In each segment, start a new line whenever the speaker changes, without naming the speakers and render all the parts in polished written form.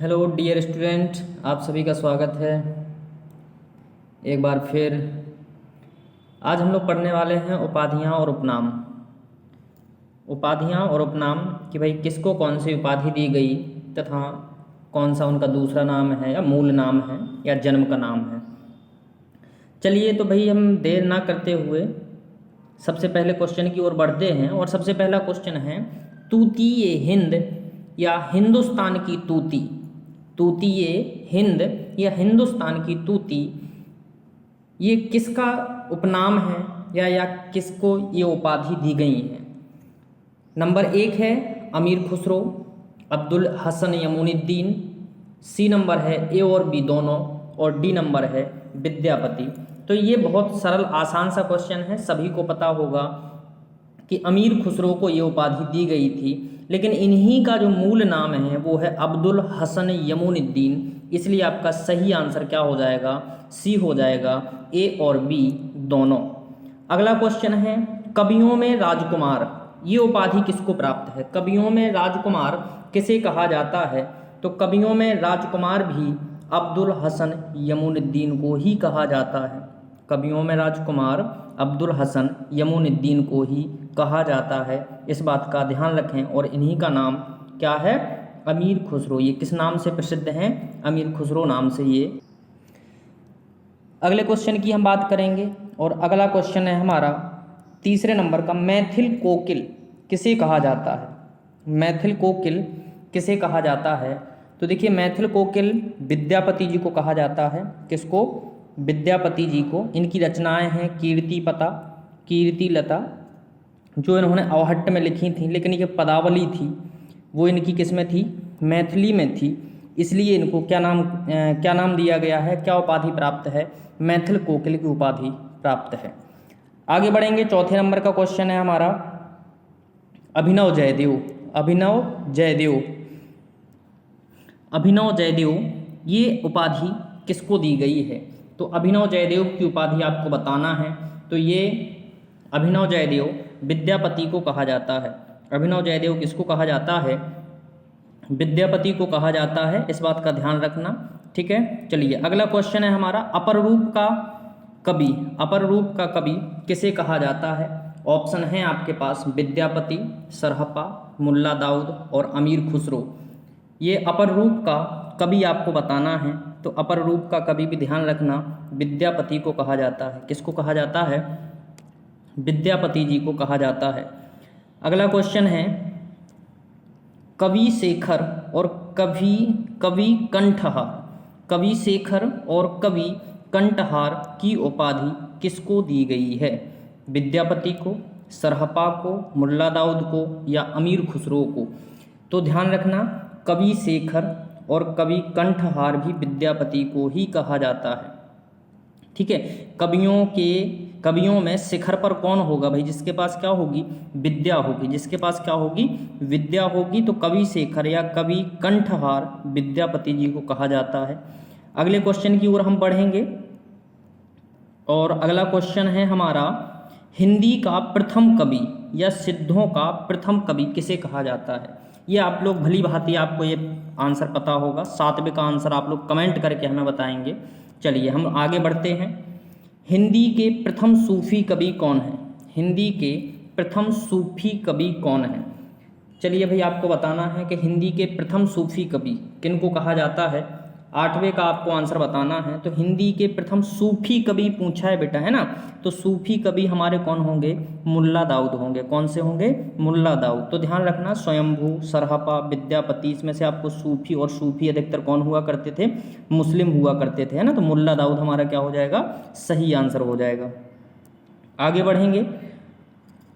Hello dear student, आप सभी का स्वागत है एक बार फिर। आज हम लोग पढ़ने वाले हैं उपाधियाँ और उपनाम। उपाधियाँ और उपनाम कि भाई किसको कौन सी उपाधि दी गई तथा कौन सा उनका दूसरा नाम है या मूल नाम है या जन्म का नाम है। चलिए तो भाई हम देर ना करते हुए सबसे पहले क्वेश्चन की ओर बढ़ते हैं। और सबसे पहला क्वेश्चन है, तूतीय हिंद या हिंदुस्तान की तूती। तूतीय हिंद या हिंदुस्तान की तूती ये किसका उपनाम है या किसको ये उपाधि दी गई है। नंबर 1 है अमीर खुसरो, अब्दुल हसन यमुनुद्दीन। सी नंबर है ए और बी दोनों, और डी नंबर है विद्यापति। तो ये बहुत सरल आसान सा क्वेश्चन है, सभी को पता होगा कि अमीर खुसरो को ये उपाधि दी गई थी, लेकिन इन्हीं का जो मूल नाम है वो है अब्दुल हसन यमुनुद्दीन। इसलिए आपका सही आंसर क्या हो जाएगा, सी हो जाएगा, ए और बी दोनों। अगला क्वेश्चन है, कवियों में राजकुमार ये उपाधि किसको प्राप्त है। कवियों में राजकुमार किसे कहा जाता है, तो कवियों में राजकुमार भी अब्दुल हसन यमुनुद्दीन को ही कहा जाता है। कवियों में राजकुमार अब्दुल हसन यमुनुद्दीन को ही कहा जाता है, इस बात का ध्यान रखें। और इन्हीं का नाम क्या है, अमीर खुसरो। ये किस नाम से प्रसिद्ध हैं, अमीर खुसरो नाम से ये। अगले क्वेश्चन की हम बात करेंगे और अगला क्वेश्चन है हमारा तीसरे नंबर का, मैथिल कोकिल किसे कहा जाता है। मैथिल कोकिल किसे कहा जाता है, तो देखिए मैथिल कोकिल विद्यापति जी को कहा जाता है। किसको, विद्यापति जी को। इनकी रचनाएं हैं कीर्तिपता, कीर्तिलता, जो इन्होंने अवहट्ट में लिखी थी, लेकिन ये पदावली थी वो इनकी किस में थी, मैथिली में थी। इसलिए इनको क्या नाम दिया गया है, क्या उपाधि प्राप्त है, मैथिल कोकिल की उपाधि प्राप्त है। आगे बढ़ेंगे, चौथे नंबर का क्वेश्चन है हमारा अभिनव जयदेव। अभिनव जयदेव, अभिनव जयदेव ये उपाधि किसको दी गई है। तो अभिनव जयदेव की उपाधि आपको बताना है। तो ये अभिनव जयदेव विद्यापति को कहा जाता है। अभिनव जयदेव किसको कहा जाता है, विद्यापति को कहा जाता है, इस बात का ध्यान रखना। ठीक है, चलिए अगला क्वेश्चन है हमारा, अपर रूप का कवि। अपर रूप का कवि किसे कहा जाता है। ऑप्शन है आपके पास विद्यापति, सरहपा, मुल्ला दाऊद और अमीर खुसरो। ये अपर रूप का कवि आपको बताना है। तो अपर रूप का कवि भी ध्यान रखना, विद्यापति को कहा जाता है। किसको कहा जाता है, विद्यापति जी को कहा जाता है। अगला क्वेश्चन है, कवि शेखर और कवि कंठहार। कवि शेखर और कवि कंठहार की उपाधि किसको दी गई है। विद्यापति को, सरहपा को, मुल्ला दाऊद को या अमीर खुसरो को। तो ध्यान रखना, कवि शेखर और कवि कंठहार भी विद्यापति को ही कहा जाता है। ठीक है, कवियों में शिखर पर कौन होगा भाई, जिसके पास क्या होगी, विद्या होगी। जिसके पास क्या होगी, विद्या होगी। तो कवि शेखर या कवि कंठहार विद्यापति जी को कहा जाता है। अगले क्वेश्चन की ओर हम बढ़ेंगे और अगला क्वेश्चन है हमारा, हिंदी का प्रथम कवि या सिद्धों का प्रथम कवि किसे कहा जाता है। ये आप लोग भली भांति आपको ये आंसर पता होगा। 7वें का आंसर आप लोग कमेंट करके हमें बताएंगे। चलिए हम आगे बढ़ते हैं, हिंदी के प्रथम सूफी कवि कौन है। हिंदी के प्रथम सूफी कवि कौन है। चलिए भाई आपको बताना है कि हिंदी के प्रथम सूफी कवि किनको कहा जाता है। 8वें का आपको आंसर बताना है। तो हिंदी के प्रथम सूफी कवि पूछा है बेटा, है ना। तो सूफी कवि हमारे कौन होंगे, मुल्ला दाऊद होंगे। कौन से होंगे, मुल्ला दाऊद। तो ध्यान रखना, स्वयंभू, सरहपा, विद्यापति, इसमें से आपको सूफी, और सूफी अधिकतर कौन हुआ करते थे, मुस्लिम हुआ करते थे, है ना। तो मुल्ला दाऊद हमारा क्या हो जाएगा, सही आंसर हो जाएगा। आगे बढ़ेंगे,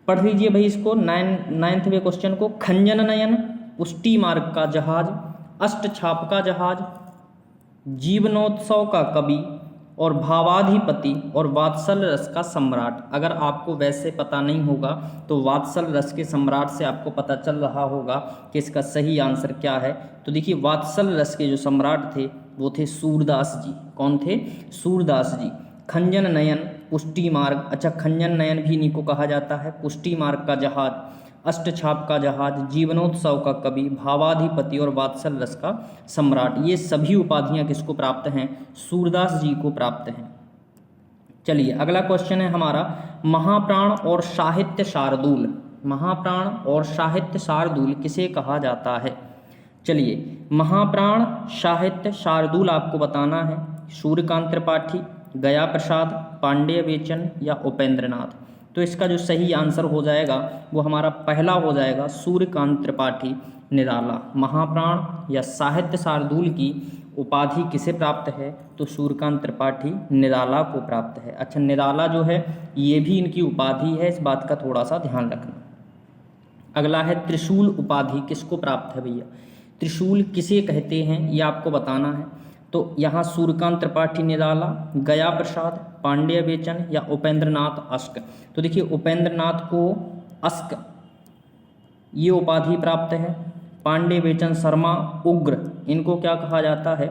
पढ़ लीजिए भाई इसको, 9वें क्वेश्चन को, खंजन नयन, पुष्टि मार्ग का जहाज, अष्टछाप का जहाज, जीवनोत्सव का कवि और भावाधिपति और वात्सल रस का सम्राट। अगर आपको वैसे पता नहीं होगा तो वात्सल रस के सम्राट से आपको पता चल रहा होगा कि इसका सही आंसर क्या है। तो देखिए वात्सल रस के जो सम्राट थे वो थे सूरदास जी। कौन थे, सूरदास जी। खंजन नयन, पुष्टि मार्ग, अच्छा खंजन नयन भी इन्हीं को कहा जाता है। पुष्टि मार्ग का जहाज, अष्टछाप का जहाज, जीवनोत्सव का कवि, भावाधिपति और वात्सल रस का सम्राट, ये सभी उपाधियां किसको प्राप्त हैं? सूरदास जी को प्राप्त हैं। चलिए अगला क्वेश्चन है हमारा, महाप्राण और साहित्य शार्दूल, महाप्राण और साहित्य शार्दूल किसे कहा जाता है? चलिए महाप्राण साहित्य शार्दूल आपको बताना है, सूर्यकांत त्रिपाठी, गया प्रसाद, पांडेय बेचन या उपेंद्रनाथ। तो इसका जो सही आंसर हो जाएगा वो हमारा पहला हो जाएगा, सूर्यकांत त्रिपाठी निराला। महाप्राण या साहित्य शार्दूल की उपाधि किसे प्राप्त है? तो सूर्यकांत त्रिपाठी निराला को प्राप्त है। अच्छा, निराला जो है ये भी इनकी उपाधि है, इस बात का थोड़ा सा ध्यान रखना। अगला है त्रिशूल उपाधि किसको प्राप्त है भैया? त्रिशूल किसे कहते हैं ये आपको बताना है। तो यहाँ सूर्यकांत त्रिपाठी निराला, गया प्रसाद, पांडेय बेचन या उपेंद्रनाथ अश्क। तो देखिए उपेंद्रनाथ को अश्क ये उपाधि प्राप्त है, पांडेय बेचन शर्मा उग्र, इनको क्या कहा जाता है?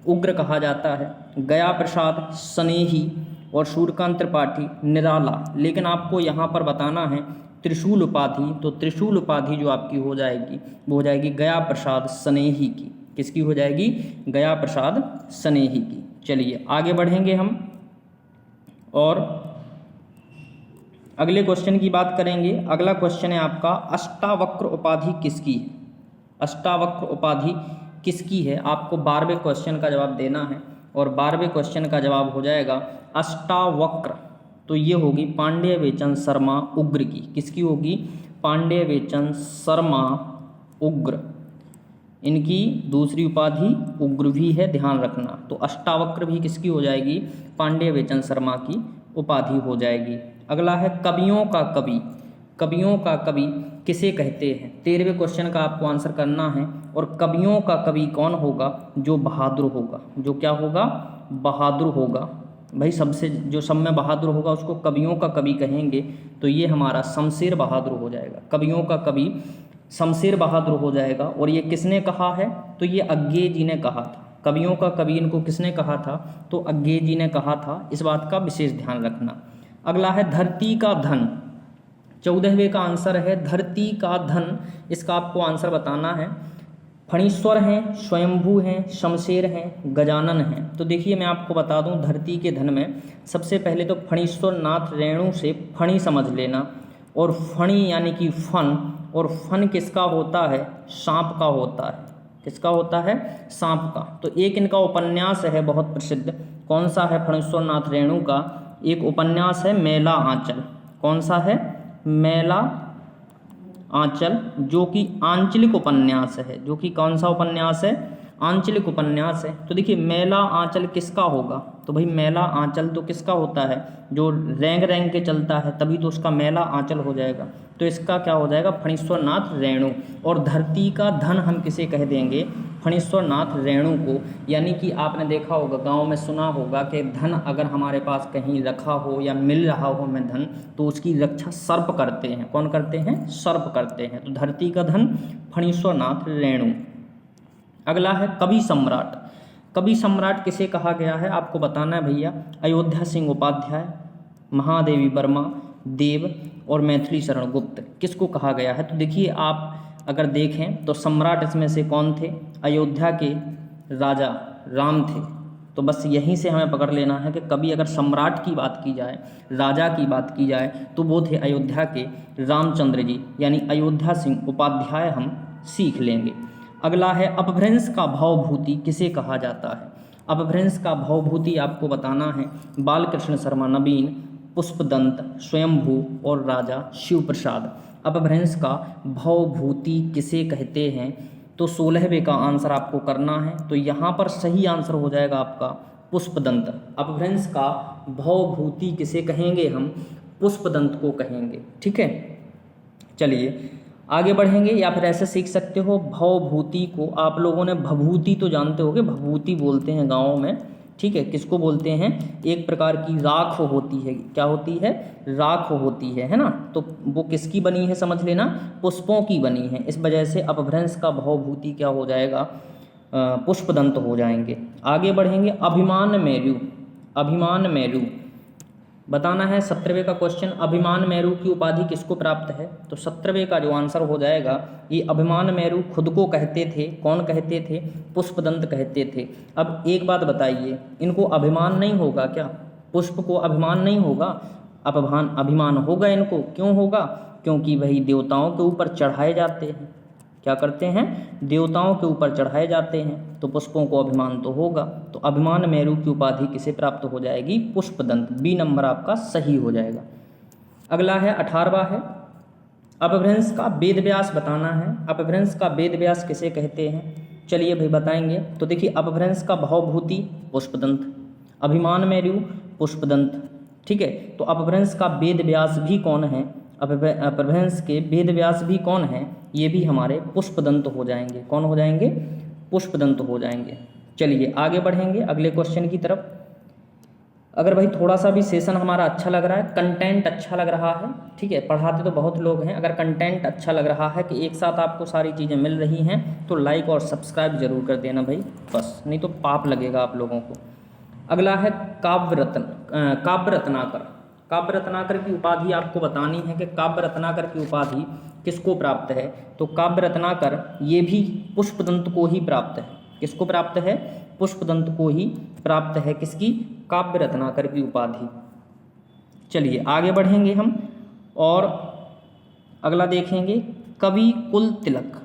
उग्र कहा जाता है, गया प्रसाद स्नेही और सूर्यकांत त्रिपाठी निराला। लेकिन आपको यहाँ पर बताना है त्रिशूल उपाधि, तो त्रिशूल उपाधि जो आपकी हो जाएगी वो हो जाएगी गया प्रसाद स्नेही की। किसकी हो जाएगी? गया प्रसाद स्नेही की। चलिए आगे बढ़ेंगे हम और अगले क्वेश्चन की बात करेंगे। अगला क्वेश्चन है आपका, अष्टावक्र उपाधि किसकी है? अष्टावक्र उपाधि किसकी है? आपको 12वें क्वेश्चन का जवाब देना है और 12वें क्वेश्चन का जवाब हो जाएगा अष्टावक्र। तो ये होगी पांडेय बेचन शर्मा उग्र की। किसकी होगी? पांडेय बेचन शर्मा उग्र, इनकी दूसरी उपाधि उग्र भी है, ध्यान रखना। तो अष्टावक्र भी किसकी हो जाएगी? पांडेय बेचन शर्मा की उपाधि हो जाएगी। अगला है कवियों का कवि, कवियों का कवि किसे कहते हैं? 13वें क्वेश्चन का आपको आंसर करना है। और कवियों का कवि कौन होगा? जो बहादुर होगा। जो क्या होगा? बहादुर होगा। भाई सबसे जो सब में बहादुर होगा उसको कवियों का कवि कहेंगे। तो ये हमारा शमशेर बहादुर हो जाएगा। कवियों का कवि शमशेर बहादुर हो जाएगा। और ये किसने कहा है? तो ये अज्ञेय जी ने कहा था। कवियों का कवि इनको किसने कहा था? तो अज्ञेय जी ने कहा था। इस बात का विशेष ध्यान रखना। अगला है धरती का धन, 14वें का आंसर है धरती का धन। इसका आपको आंसर बताना है। फणीश्वर हैं, स्वयंभू हैं, शमशेर हैं, गजानन हैं। तो देखिए मैं आपको बता दूं धरती के धन में सबसे पहले तो फणीश्वर नाथ रेणु से फणी समझ लेना। और फणी यानी कि फन, और फन किसका होता है? सांप का होता है। किसका होता है? सांप का। तो एक इनका उपन्यास है बहुत प्रसिद्ध, कौन सा है? फणीश्वर नाथ रेणु का एक उपन्यास है मेला आंचल। कौन सा है? मेला आंचल, जो कि आंचलिक उपन्यास है। जो कि कौन सा उपन्यास है? आंचलिक उपन्यास है। तो देखिए मेला आंचल किसका होगा? तो भाई मेला आंचल तो किसका होता है? जो रेंग रेंग के चलता है तभी तो उसका मेला आंचल हो जाएगा। तो इसका क्या हो जाएगा? फणीश्वर नाथ रेणु। और धरती का धन हम किसे कह देंगे? फणीश्वर नाथ रेणु को। यानी कि आपने देखा होगा, गांव में सुना होगा कि धन अगर हमारे पास कहीं रखा हो या मिल रहा हो हमें धन, तो उसकी रक्षा सर्प करते हैं। कौन करते हैं? सर्प करते हैं। तो धरती का धन फणीश्वर नाथ रेणु। अगला है कवि सम्राट। कवि सम्राट किसे कहा गया है? आपको बताना है भैया। अयोध्या सिंह उपाध्याय, महादेवी वर्मा, देव और मैथिली शरण गुप्त किसको कहा गया है? तो देखिए आप अगर देखें तो सम्राट इसमें से कौन थे? अयोध्या के राजा राम थे। तो बस यहीं से हमें पकड़ लेना है कि कभी अगर सम्राट की बात की जाए, राजा की बात की जाए, तो वो थे अयोध्या के रामचंद्र जी, यानी अयोध्या सिंह उपाध्याय हम सीख लेंगे। अगला है अपभ्रंश का भावभूति किसे कहा जाता है? अपभ्रंश का भावभूति आपको बताना है। बालकृष्ण शर्मा नवीन, पुष्पदंत, स्वयंभू और राजा शिव प्रसाद। अपभ्रंश का भावभूति किसे कहते हैं? तो 16वें का आंसर आपको करना है। तो यहाँ पर सही आंसर हो जाएगा आपका पुष्पदंत। अपभ्रंश का भावभूति किसे कहेंगे हम? पुष्पदंत को कहेंगे। ठीक है, चलिए आगे बढ़ेंगे। या फिर ऐसे सीख सकते हो, भावभूति को आप लोगों ने भभूति तो जानते होगे, भभूति बोलते हैं गाँव में। ठीक है, किसको बोलते हैं? एक प्रकार की राख होती है। क्या होती है? राख होती है ना। तो वो किसकी बनी है समझ लेना? पुष्पों की बनी है। इस वजह से अपभ्रंश का भावभूति क्या हो जाएगा? पुष्पदंत हो जाएंगे। आगे बढ़ेंगे। अभिमान मेरु। अभिमान मेरु बताना है 17वें का क्वेश्चन, अभिमान मेरु की उपाधि किसको प्राप्त है। तो 17वें का जो आंसर हो जाएगा ये अभिमान मेरु खुद को कहते थे, कौन कहते थे, पुष्पदंत कहते थे। अब एक बात बताइए, इनको अभिमान नहीं होगा क्या, पुष्प को अभिमान नहीं होगा, अभिमान होगा इनको, क्यों होगा, क्योंकि वही देवताओं के ऊपर चढ़ाए जाते हैं, क्या करते हैं, देवताओं के ऊपर चढ़ाए जाते हैं, तो पुष्पों को अभिमान तो होगा। तो अभिमान मेरु की उपाधि किसे प्राप्त हो जाएगी, पुष्पदंत। बी नंबर आपका सही हो जाएगा। अगला है 18वां है, अपभ्रंश का वेद व्यास बताना है। अपभ्रंश का वेद व्यास किसे कहते हैं, चलिए भाई बताएंगे। तो देखिए अपभ्रंश का भवभूति पुष्पदंत, अभिमान मेरु पुष्पदंत, ठीक है। तो अपभ्रंश का वेद व्यास भी कौन है, अपभ्रंश के वेद व्यास भी कौन है, ये भी हमारे पुष्पदंत हो जाएंगे। कौन हो जाएंगे, पुष्पदंत हो जाएंगे। चलिए आगे बढ़ेंगे अगले क्वेश्चन की तरफ। अगर भाई थोड़ा सा भी सेशन हमारा अच्छा लग रहा है, कंटेंट अच्छा लग रहा है, ठीक है, पढ़ाते तो बहुत लोग हैं, अगर कंटेंट अच्छा लग रहा है कि एक साथ आपको सारी चीज़ें मिल रही हैं तो लाइक और सब्सक्राइब जरूर कर देना भाई, बस, नहीं तो पाप लगेगा आप लोगों को। अगला है काव्य रत्नाकर। काव्य रत्नाकर की उपाधि आपको बतानी है कि काव्य रत्नाकर की उपाधि किसको प्राप्त है। तो काव्य रत्नाकर ये भी पुष्पदंत को ही प्राप्त है। किसको प्राप्त है, पुष्पदंत को ही प्राप्त है, किसकी, काव्य रत्नाकर की उपाधि। चलिए आगे बढ़ेंगे हम और अगला देखेंगे कवि कुल तिलक।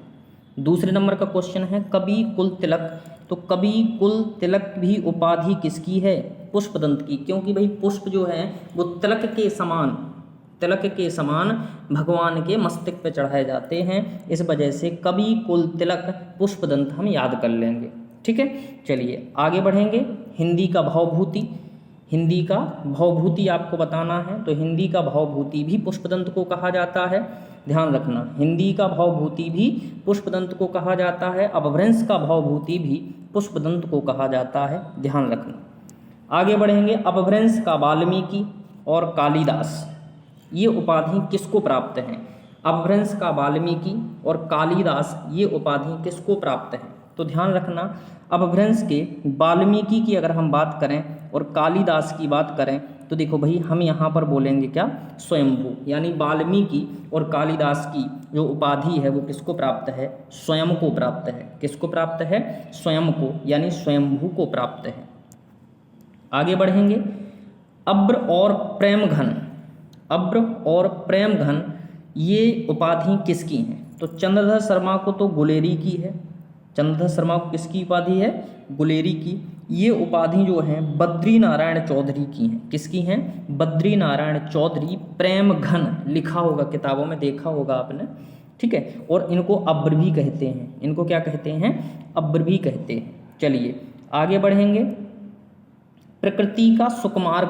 दूसरे नंबर का क्वेश्चन है कवि कुल तिलक। तो कवि कुल तिलक भी उपाधि किसकी है, पुष्पदंत की, क्योंकि भाई पुष्प जो है वो तिलक के समान भगवान के मस्तक पे चढ़ाए जाते हैं, इस वजह से कवि कुल तिलक पुष्पदंत हम याद कर लेंगे, ठीक है। चलिए आगे बढ़ेंगे। हिंदी का भावभूति आपको बताना है। तो हिंदी का भावभूति भी पुष्पदंत को कहा जाता है, ध्यान रखना, हिंदी का भावभूति भी पुष्पदंत को कहा जाता है, अपभ्रंश का भावभूति भी पुष्पदंत को कहा जाता है, ध्यान रखना। आगे बढ़ेंगे, अपभ्रंश का वाल्मीकि और कालिदास ये उपाधि किसको प्राप्त हैं। अपभ्रंश का वाल्मीकि और कालिदास ये उपाधि किसको प्राप्त है। तो ध्यान रखना, अपभ्रंश के वाल्मीकि की अगर हम बात करें और कालिदास की बात करें तो देखो भाई हम यहाँ पर बोलेंगे क्या, स्वयंभू, यानी वाल्मीकि और कालिदास की जो उपाधि है वो किसको प्राप्त है, स्वयं को प्राप्त है। किसको प्राप्त है, स्वयं को, यानी स्वयंभू को प्राप्त है। आगे बढ़ेंगे, अब्र और प्रेम घन ये उपाधि किसकी हैं। तो चंद्रधर शर्मा को तो गुलेरी की है, चंद्रधर शर्मा को किसकी उपाधि है, गुलेरी की। ये उपाधि जो है बद्री नारायण चौधरी की हैं, किसकी हैं, बद्री नारायण चौधरी। प्रेम घन लिखा होगा किताबों में, देखा होगा आपने, ठीक है। और इनको अब्र भी कहते हैं, इनको क्या कहते हैं, अब्र भी कहते हैं। चलिए आगे बढ़ेंगे, प्रकृति का सुकुमार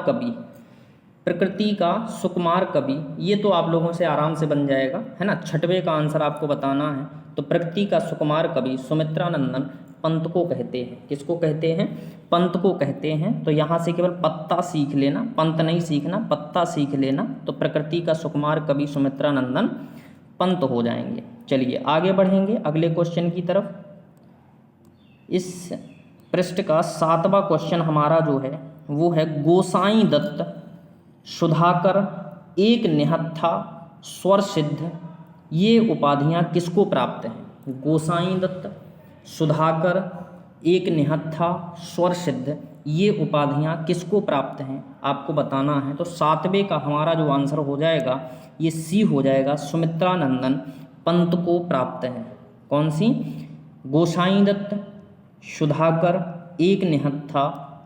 कवि, ये तो आप लोगों से आराम से बन जाएगा, है ना। 6वें का आंसर आपको बताना है। तो प्रकृति का सुकुमार कवि सुमित्रानंदन पंत को कहते हैं। किसको कहते हैं, पंत को कहते हैं। तो यहाँ से केवल पत्ता सीख लेना, पंत नहीं सीखना, पत्ता सीख लेना। तो प्रकृति का सुकुमार कवि सुमित्रानंदन पंत हो जाएंगे। चलिए आगे बढ़ेंगे अगले क्वेश्चन की तरफ। इस पृष्ठ का 7वां क्वेश्चन हमारा जो है वो है गोसाई दत्त, सुधाकर, एक निहत्था, स्वर सिद्ध ये उपाधियां किसको प्राप्त हैं। गोसाई दत्त, सुधाकर, एक निहत्था, स्वर सिद्ध ये उपाधियां किसको प्राप्त हैं आपको बताना है। तो 7वें का हमारा जो आंसर हो जाएगा ये सी हो जाएगा, सुमित्रानंदन पंत को प्राप्त है। कौन सी, गोसाई दत्त, सुधाकर, एक निहत्था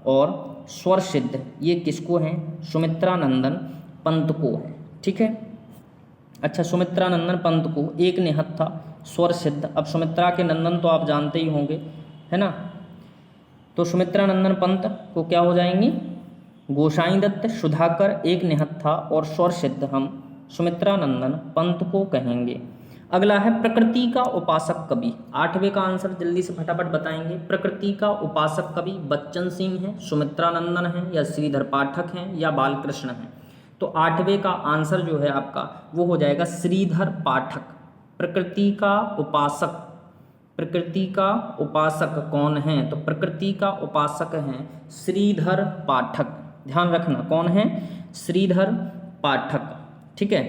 और स्वर सिद्ध ये किसको हैं, सुमित्रानंदन पंत को है, ठीक है। अच्छा, सुमित्रानंदन पंत को, एक निहत्था, स्वर सिद्ध। अब सुमित्रा के नंदन तो आप जानते ही होंगे, है ना। तो सुमित्रानंदन पंत को क्या हो जाएंगी, गोसाई दत्त, सुधाकर, एक निहत्था और स्वर सिद्ध हम सुमित्रानंदन पंत को कहेंगे। अगला है प्रकृति का उपासक कवि। 8वें का आंसर जल्दी से फटाफट बताएंगे। प्रकृति का उपासक कवि बच्चन सिंह है, सुमित्रानंदन है, या श्रीधर पाठक हैं, या बालकृष्ण हैं। तो 8वें का आंसर जो है आपका वो हो जाएगा श्रीधर पाठक। प्रकृति का उपासक कौन है, तो प्रकृति का उपासक हैं श्रीधर पाठक। ध्यान रखना कौन है, श्रीधर पाठक। ठीक है,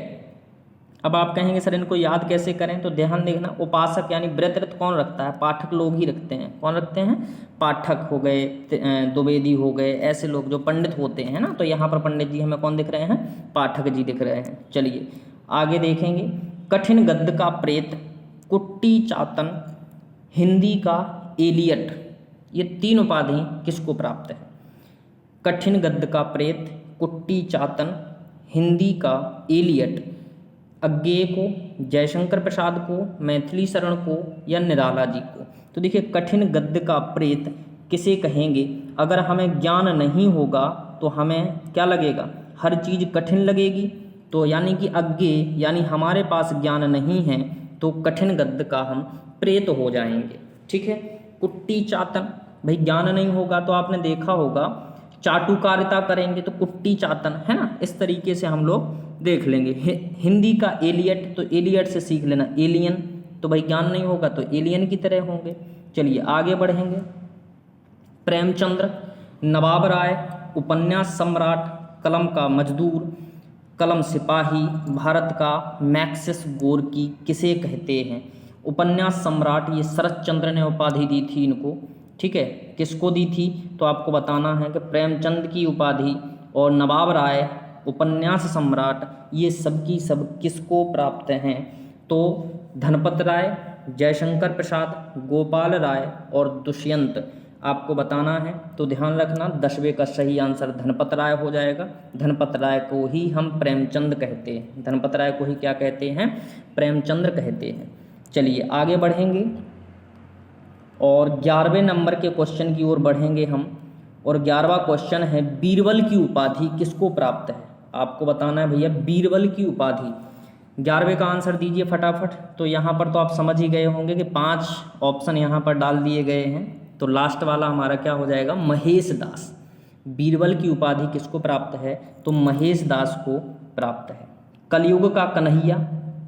अब आप कहेंगे सर इनको याद कैसे करें, तो ध्यान देखना, उपासक यानी व्रत कौन रखता है, पाठक लोग ही रखते हैं। कौन रखते हैं, पाठक हो गए, द्विवेदी हो गए, ऐसे लोग जो पंडित होते हैं ना। तो यहाँ पर पंडित जी हमें कौन दिख रहे हैं, पाठक जी दिख रहे हैं। चलिए आगे देखेंगे, कठिन गद्य का प्रेत, कुट्टी चातन, हिंदी का एलियट, ये 3 उपाधि किसको प्राप्त है। कठिन गद्य का प्रेत, कुट्टी चातन, हिंदी का एलियट, अज्ञेय को, जयशंकर प्रसाद को, मैथिली शरण को या निराला जी को। तो देखिए कठिन गद्य का प्रेत किसे कहेंगे, अगर हमें ज्ञान नहीं होगा तो हमें क्या लगेगा, हर चीज़ कठिन लगेगी। तो यानी कि अज्ञेय यानी हमारे पास ज्ञान नहीं है, तो कठिन गद्य का हम प्रेत हो जाएंगे। ठीक है, कुट्टी चातन, भाई ज्ञान नहीं होगा तो आपने देखा होगा चाटुकारिता करेंगे तो कुट्टी चातन है ना, इस तरीके से हम लोग देख लेंगे। हिंदी का एलियट, तो एलियट से सीख लेना एलियन, तो भाई ज्ञान नहीं होगा तो एलियन की तरह होंगे। चलिए आगे बढ़ेंगे, प्रेमचंद्र, नवाब राय, उपन्यास सम्राट, कलम का मजदूर, कलम सिपाही, भारत का मैक्सिस गोरकी किसे कहते हैं। उपन्यास सम्राट ये शरत चंद्र ने उपाधि दी थी इनको। ठीक है, किसको दी थी, तो आपको बताना है कि प्रेमचंद की उपाधि और नवाब राय, उपन्यास सम्राट, ये सब की सब किसको प्राप्त हैं, तो धनपत राय, जयशंकर प्रसाद, गोपाल राय और दुष्यंत आपको बताना है। तो ध्यान रखना 10वें का सही आंसर धनपत राय हो जाएगा। धनपत राय को ही हम प्रेमचंद कहते हैं, धनपत राय को ही क्या कहते हैं, प्रेमचंद्र कहते हैं। चलिए आगे बढ़ेंगे और 11वें नंबर के क्वेश्चन की ओर बढ़ेंगे हम। और 11वां क्वेश्चन है, बीरबल की उपाधि किसको प्राप्त है। आपको बताना है भैया बीरबल की उपाधि। 11वें का आंसर दीजिए फटाफट। तो यहाँ पर तो आप समझ ही गए होंगे कि 5 ऑप्शन यहाँ पर डाल दिए गए हैं, तो लास्ट वाला हमारा क्या हो जाएगा, महेश दास। बीरबल की उपाधि किसको प्राप्त है, तो महेश दास को प्राप्त है। कलयुग का कन्हैया,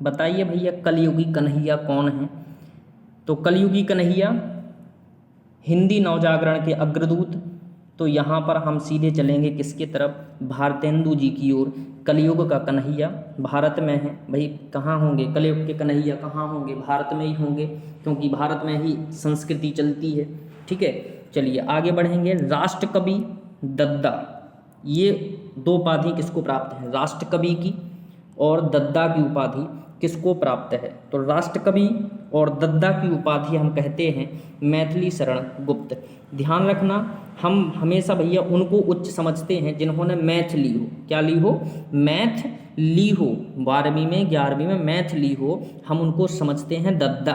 बताइए भैया कलयुगी कन्हैया कौन है। तो कलयुगी कन्हैया हिंदी नवजागरण के अग्रदूत। तो यहाँ पर हम सीधे चलेंगे किसके तरफ, भारतेंदु जी की ओर। कलयुग का कन्हैया भारत में है, भाई कहाँ होंगे कलयुग के कन्हैया, कहाँ होंगे, भारत में ही होंगे, क्योंकि भारत में ही संस्कृति चलती है। ठीक है, चलिए आगे बढ़ेंगे। राष्ट्रकवि दद्दा, ये 2 उपाधि किसको प्राप्त है, राष्ट्रकवि की और दद्दा की उपाधि किसको प्राप्त है। तो राष्ट्रकवि और दद्दा की उपाधि हम कहते हैं मैथिली शरण गुप्त। ध्यान रखना, हम हमेशा भैया उनको उच्च समझते हैं जिन्होंने मैथ ली हो। क्या ली हो, मैथ ली हो, 12वीं में 11वीं में मैथ ली हो, हम उनको समझते हैं दद्दा,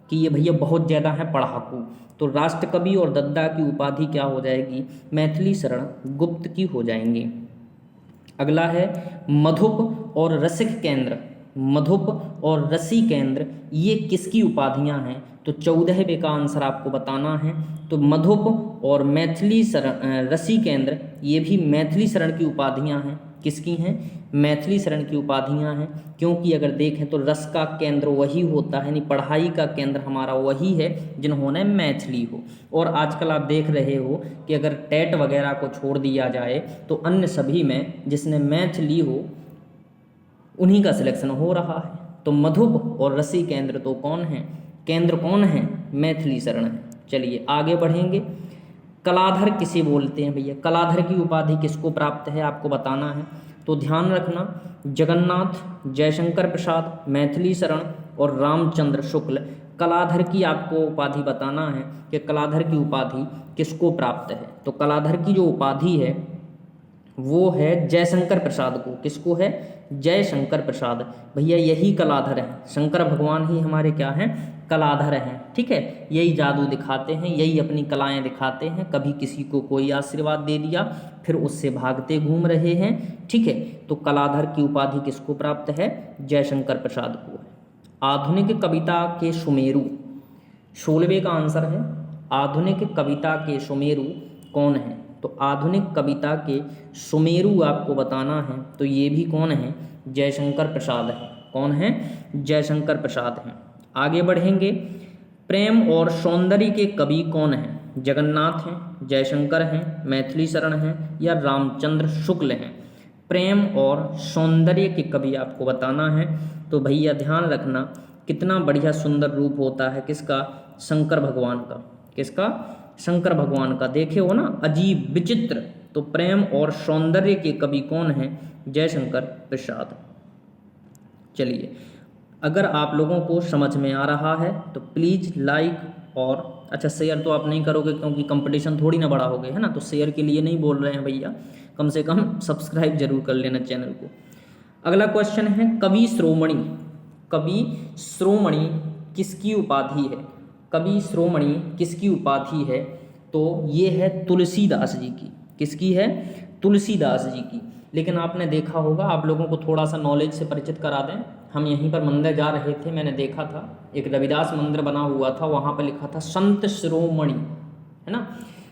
कि ये भैया बहुत ज़्यादा है पढ़ाकू। तो राष्ट्रकवि और दद्दा की उपाधि क्या हो जाएगी, मैथिली शरण गुप्त की हो जाएंगी। अगला है मधुप और रसिक केंद्र। मधुप और रसी केंद्र ये किसकी उपाधियां हैं, तो 14वें का आंसर आपको बताना है। तो मधुप और मैथिली शरण रसी केंद्र ये भी मैथिली शरण की उपाधियां हैं। किसकी हैं, मैथिली शरण की उपाधियां हैं, क्योंकि अगर देखें तो रस का केंद्र वही होता है, यानी पढ़ाई का केंद्र हमारा वही है जिन्होंने मैथ ली हो। और आजकल आप देख रहे हो कि अगर टेट वगैरह को छोड़ दिया जाए तो अन्य सभी में जिसने मैथ ली हो उन्हीं का सिलेक्शन हो रहा है। तो मधुप और रसी केंद्र तो कौन है, केंद्र कौन है, मैथिली शरण है। चलिए आगे बढ़ेंगे। कलाधर किसे बोलते हैं भैया, कलाधर की उपाधि किसको प्राप्त है आपको बताना है। तो ध्यान रखना, जगन्नाथ, जयशंकर प्रसाद, मैथिली शरण और रामचंद्र शुक्ल। कलाधर की आपको उपाधि बताना है कि कलाधर की उपाधि किसको प्राप्त है। तो कलाधर की जो उपाधि है वो है जयशंकर प्रसाद को। किसको है, जयशंकर प्रसाद। भैया यही कलाधर हैं, शंकर भगवान ही हमारे क्या हैं, कलाधर हैं। ठीक है, यही जादू दिखाते हैं, यही अपनी कलाएं दिखाते हैं। कभी किसी को कोई आशीर्वाद दे दिया फिर उससे भागते घूम रहे हैं। ठीक है, तो कलाधर की उपाधि किसको प्राप्त है, जयशंकर प्रसाद को है। आधुनिक कविता के सुमेरु, 16वें का आंसर है। आधुनिक कविता के सुमेरु कौन है, तो आधुनिक कविता के सुमेरु आपको बताना है। तो ये भी कौन है, जयशंकर प्रसाद है। कौन है, जयशंकर प्रसाद हैं। आगे बढ़ेंगे। प्रेम और सौंदर्य के कवि कौन हैं, जगन्नाथ हैं, जयशंकर हैं, मैथिली शरण हैं या रामचंद्र शुक्ल हैं। प्रेम और सौंदर्य के कवि आपको बताना है। तो भैया ध्यान रखना, कितना बढ़िया सुंदर रूप होता है किसका, शंकर भगवान का। किसका, शंकर भगवान का। देखे हो ना, अजीब विचित्र। तो प्रेम और सौंदर्य के कवि कौन हैं, जयशंकर प्रसाद। चलिए, अगर आप लोगों को समझ में आ रहा है तो प्लीज़ लाइक और अच्छा शेयर तो आप नहीं करोगे क्योंकि कंपटीशन थोड़ी ना बड़ा हो गया है ना, तो शेयर के लिए नहीं बोल रहे हैं भैया, कम से कम सब्सक्राइब जरूर कर लेना चैनल को। अगला क्वेश्चन है, कवि श्रोमणी। कवि श्रोमणी किसकी उपाधि है, कवि श्रोमणी किसकी उपाधि है, तो ये है तुलसीदास जी की। किसकी है, तुलसीदास जी की। लेकिन आपने देखा होगा, आप लोगों को थोड़ा सा नॉलेज से परिचित करा दें, हम यहीं पर मंदिर जा रहे थे, मैंने देखा था एक रविदास मंदिर बना हुआ था, वहाँ पर लिखा था संत श्रोमणी, है ना,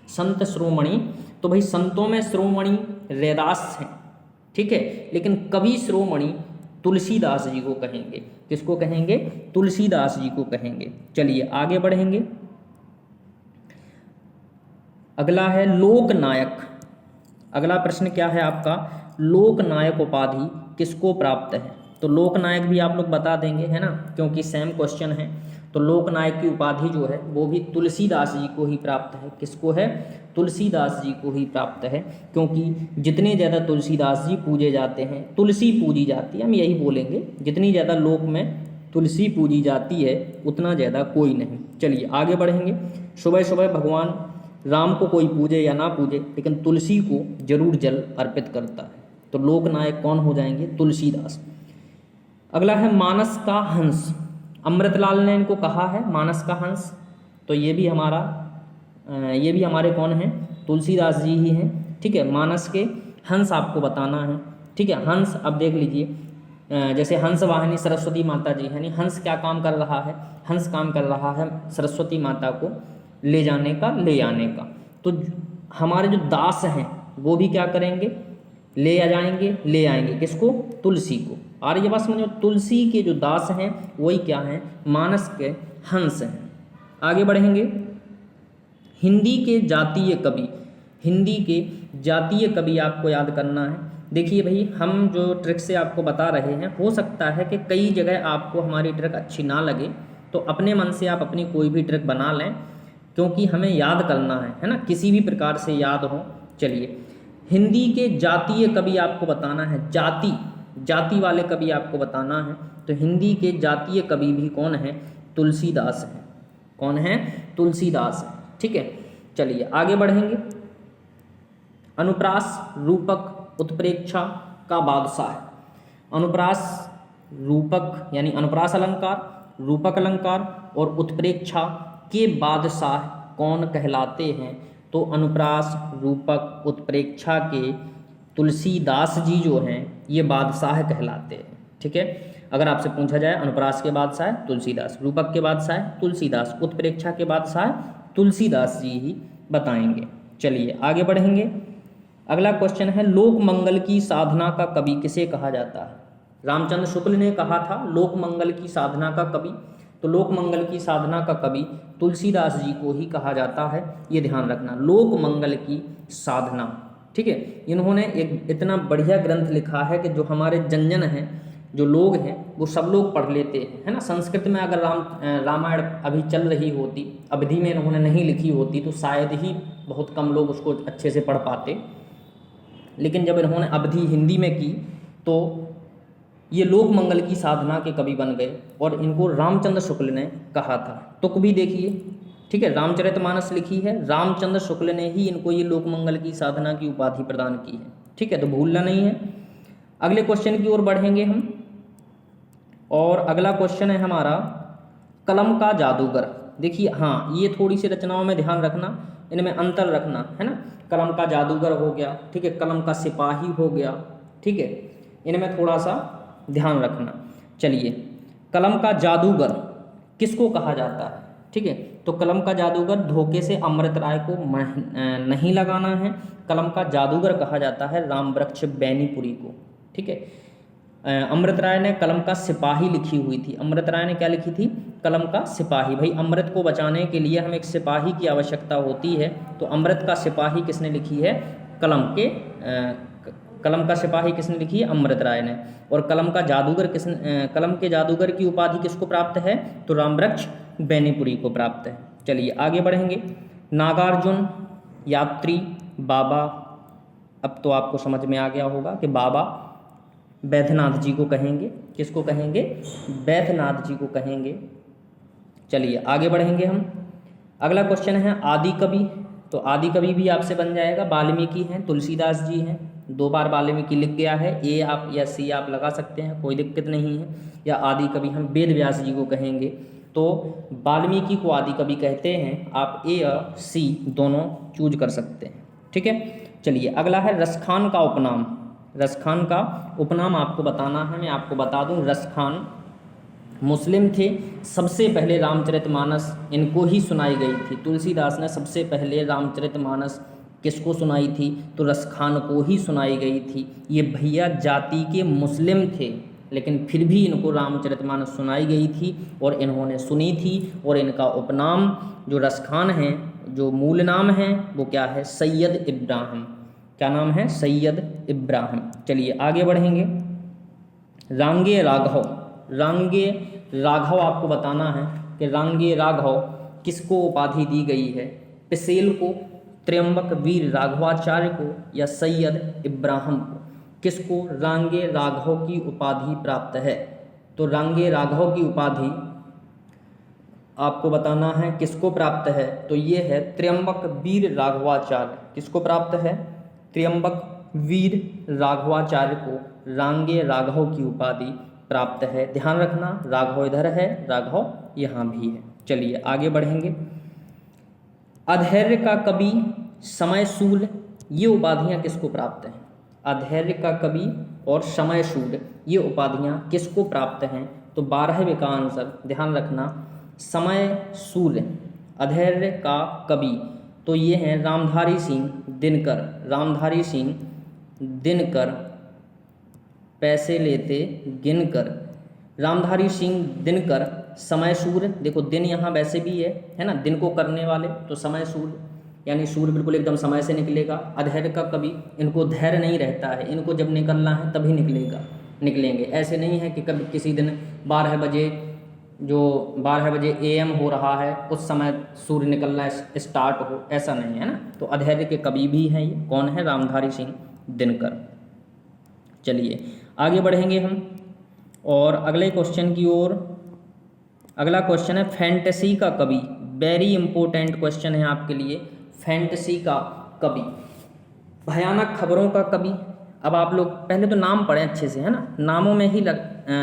संत श्रोमणी। तो भाई संतों में श्रोमणी रैदास हैं, ठीक है, लेकिन कवि श्रोमणी तुलसीदास जी को कहेंगे। किसको कहेंगे, तुलसीदास जी को कहेंगे। चलिए आगे बढ़ेंगे। अगला है लोकनायक। अगला प्रश्न क्या है आपका, लोकनायक उपाधि किसको प्राप्त है। तो लोकनायक भी आप लोग बता देंगे, है ना, क्योंकि सेम क्वेश्चन है। तो लोकनायक की उपाधि जो है वो भी तुलसीदास जी को ही प्राप्त है। किसको है, तुलसीदास जी को ही प्राप्त है, क्योंकि जितने ज़्यादा तुलसीदास जी पूजे जाते हैं, तुलसी पूजी जाती है, हम यही बोलेंगे, जितनी ज़्यादा लोक में तुलसी पूजी जाती है उतना ज़्यादा कोई नहीं। चलिए आगे बढ़ेंगे। सुबह सुबह भगवान राम को कोई पूजे या ना पूजे, लेकिन तुलसी को जरूर जल अर्पित करता है। तो लोकनायक कौन हो जाएंगे, तुलसीदास। अगला है मानस का हंस। अमृतलाल ने इनको कहा है मानस का हंस। तो ये भी हमारे कौन हैं, तुलसीदास जी ही हैं, ठीक है। मानस के हंस आपको बताना है, ठीक है। हंस अब देख लीजिए, जैसे हंस वाहिनी सरस्वती माता जी, यानी हंस क्या काम कर रहा है, हंस काम कर रहा है सरस्वती माता को ले जाने का, ले आने का। तो हमारे जो दास हैं वो भी क्या करेंगे, ले आ जाएंगे, ले आएंगे किसको, तुलसी को। और ये बात समझो, तुलसी के जो दास हैं वही क्या हैं, मानस के हंस हैं। आगे बढ़ेंगे। हिंदी के जातीय कवि। हिंदी के जातीय कवि आपको याद करना है। देखिए भाई, हम जो ट्रिक से आपको बता रहे हैं, हो सकता है कि कई जगह आपको हमारी ट्रिक अच्छी ना लगे, तो अपने मन से आप अपनी कोई भी ट्रिक बना लें, क्योंकि हमें याद करना है ना, किसी भी प्रकार से याद हो। चलिए, हिंदी के जातीय कवि आपको बताना है, जाति वाले कवि आपको बताना है। तो हिंदी के जातीय कवि भी कौन है, तुलसीदास है। कौन है, तुलसीदास है, ठीक है। चलिए आगे बढ़ेंगे। अनुप्रास, रूपक, उत्प्रेक्षा का बादशाह। अनुप्रास, रूपक यानी अनुप्रास अलंकार, रूपक अलंकार और उत्प्रेक्षा के बादशाह कौन कहलाते हैं। तो अनुप्रास, रूपक, उत्प्रेक्षा के तुलसीदास जी जो हैं ये बादशाह कहलाते हैं, ठीक है। अगर आपसे पूछा जाए अनुप्रास के बादशाह तुलसीदास, रूपक के बादशाह तुलसीदास, उत्प्रेक्षा के बादशाह तुलसीदास जी ही बताएंगे। चलिए आगे बढ़ेंगे। अगला क्वेश्चन है, लोक मंगल की साधना का कवि किसे कहा जाता है। रामचंद्र शुक्ल ने कहा था लोक मंगल की साधना का कवि। तो लोक मंगल की साधना का कवि तुलसीदास जी को ही कहा जाता है, ये ध्यान रखना। लोक मंगल की साधना, ठीक है। इन्होंने एक इतना बढ़िया ग्रंथ लिखा है कि जो हमारे जन हैं, जो लोग हैं, वो सब लोग पढ़ लेते हैं, है ना। संस्कृत में अगर रामायण अभी चल रही होती, अवधि में इन्होंने नहीं लिखी होती, तो शायद ही बहुत कम लोग उसको अच्छे से पढ़ पाते। लेकिन जब इन्होंने अवधि हिंदी में की तो ये लोक मंगल की साधना के कवि बन गए, और इनको रामचंद्र शुक्ल ने कहा था। तुक भी देखिए, ठीक है, रामचरितमानस लिखी है, रामचंद्र शुक्ल ने ही इनको ये लोक मंगल की साधना की उपाधि प्रदान की है, ठीक है, तो भूलना नहीं है। अगले क्वेश्चन की ओर बढ़ेंगे हम, और अगला क्वेश्चन है हमारा कलम का जादूगर। देखिए, हाँ, ये थोड़ी सी रचनाओं में ध्यान रखना, इनमें अंतर रखना, है ना। कलम का जादूगर हो गया, ठीक है, कलम का सिपाही हो गया, ठीक है, इनमें थोड़ा सा ध्यान रखना। चलिए, कलम का जादूगर किसको कहा जाता है, ठीक है। तो कलम का जादूगर, धोखे से अमृत राय को नहीं लगाना है। कलम का जादूगर कहा जाता है राम वृक्ष बैनीपुरी को, ठीक है। अमृत राय ने कलम का सिपाही लिखी हुई थी। अमृत राय ने क्या लिखी थी? कलम का सिपाही। भाई अमृत को बचाने के लिए हमें एक सिपाही की आवश्यकता होती है, तो अमृत का सिपाही किसने लिखी है? कलम का सिपाही किसने लिखी है? अमृत राय ने। और कलम का जादूगर कलम के जादूगर की उपाधि किसको प्राप्त है? तो रामवृक्ष बेनीपुरी को प्राप्त है। चलिए आगे बढ़ेंगे। नागार्जुन, यात्री, बाबा। अब तो आपको समझ में आ गया होगा कि बाबा बैद्यनाथ जी को कहेंगे। किसको कहेंगे? बैद्यनाथ जी को कहेंगे। चलिए आगे बढ़ेंगे हम। अगला क्वेश्चन है आदि कवि। तो आदि कवि भी आपसे बन जाएगा। वाल्मीकि हैं, तुलसीदास जी हैं, 2 बार वाल्मीकि लिख गया है। ए आप या सी आप लगा सकते हैं, कोई दिक्कत नहीं है। या आदि कवि हम वेद व्यास जी को कहेंगे। तो वाल्मीकि को आदि कवि कहते हैं। आप ए और सी दोनों चूज कर सकते हैं, ठीक है। चलिए अगला है रसखान का उपनाम। रसखान का उपनाम आपको बताना है। मैं आपको बता दूं, रसखान मुस्लिम थे। सबसे पहले रामचरितमानस इनको ही सुनाई गई थी। तुलसीदास ने सबसे पहले रामचरितमानस किसको सुनाई थी? तो रसखान को ही सुनाई गई थी। ये भैया जाति के मुस्लिम थे, लेकिन फिर भी इनको रामचरितमानस सुनाई गई थी और इन्होंने सुनी थी। और इनका उपनाम जो रसखान है, जो मूल नाम है वो क्या है? सैयद इब्राहिम। क्या नाम है? सैयद इब्राहिम। चलिए आगे बढ़ेंगे। रांगे राघव। रांगे राघव आपको बताना है कि रांगे राघव किसको उपाधि दी गई है? पिसेल को, त्र्यंबक वीर राघवाचार्य को, या सैयद इब्राहिम को? किसको रांगे राघव की उपाधि प्राप्त है? तो रांगे राघव की उपाधि आपको बताना है किसको प्राप्त है? तो ये है त्र्यंबक वीर राघवाचार्य। किसको प्राप्त है? त्र्यंबक वीर राघवाचार्य को रांगे राघव की उपाधि प्राप्त है। ध्यान रखना, राघव इधर है, राघव यहाँ भी है। चलिए आगे बढ़ेंगे। अधैर्य का कवि, समयशूल, ये उपाधियाँ किसको प्राप्त हैं? अधैर्य का कवि और समयशूल ये उपाधियाँ किसको प्राप्त हैं? तो 12वें का आंसर ध्यान रखना, समयशूल, अधैर्य का कवि। तो ये हैं रामधारी सिंह दिनकर। रामधारी सिंह दिनकर, पैसे लेते गिनकर। रामधारी सिंह दिनकर समयशूर। देखो दिन यहाँ वैसे भी है ना, दिन को करने वाले, तो समयशूर यानी सूर बिल्कुल एकदम समय से निकलेगा। अधैर्य का कवि, इनको धैर्य नहीं रहता है, इनको जब निकलना है तभी निकलेंगे। ऐसे नहीं है कि कभी किसी दिन 12 बजे AM हो रहा है उस समय सूर्य निकलना स्टार्ट हो, ऐसा नहीं है ना। तो अधैर्य के कवि भी हैं ये। कौन है? रामधारी सिंह दिनकर। चलिए आगे बढ़ेंगे हम और अगले क्वेश्चन की ओर। अगला क्वेश्चन है फैंटेसी का कवि। वेरी इंपॉर्टेंट क्वेश्चन है आपके लिए। फैंटेसी का कवि, भयानक खबरों का कवि। अब आप लोग पहले तो नाम पढ़ें अच्छे से, है ना। नामों में ही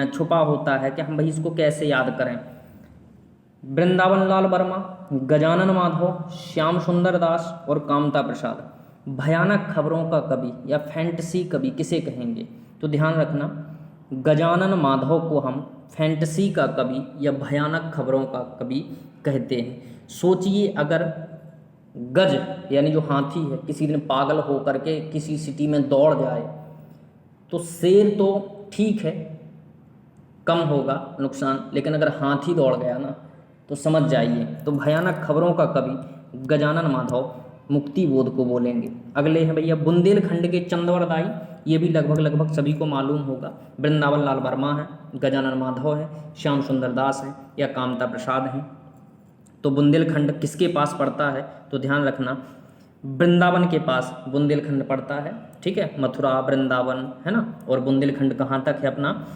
छुपा होता है कि हम भाई इसको कैसे याद करें। वृंदावन लाल वर्मा, गजानन माधव, श्याम सुंदर दास और कामता प्रसाद। भयानक खबरों का कवि या फैंटेसी कवि किसे कहेंगे? तो ध्यान रखना, गजानन माधव को हम फैंटेसी का कवि या भयानक खबरों का कवि कहते हैं। सोचिए, अगर गज यानी जो हाथी है किसी दिन पागल हो करके किसी सिटी में दौड़ जाए, तो शेर तो ठीक है, कम होगा नुकसान, लेकिन अगर हाथी दौड़ गया ना तो समझ जाइए। तो भयानक खबरों का कवि गजानन माधव मुक्ति बोध को बोलेंगे। अगले हैं भैया बुंदेलखंड के चंदवरदाई। ये भी लगभग सभी को मालूम होगा। वृंदावन लाल वर्मा है, गजानन माधव है, श्याम सुंदर दास हैं या कामता प्रसाद हैं। तो बुंदेलखंड किसके पास पड़ता है? तो ध्यान रखना, वृंदावन के पास बुंदेलखंड पड़ता है, ठीक है। मथुरा वृंदावन है ना। और बुंदेलखंड कहाँ तक है अपना?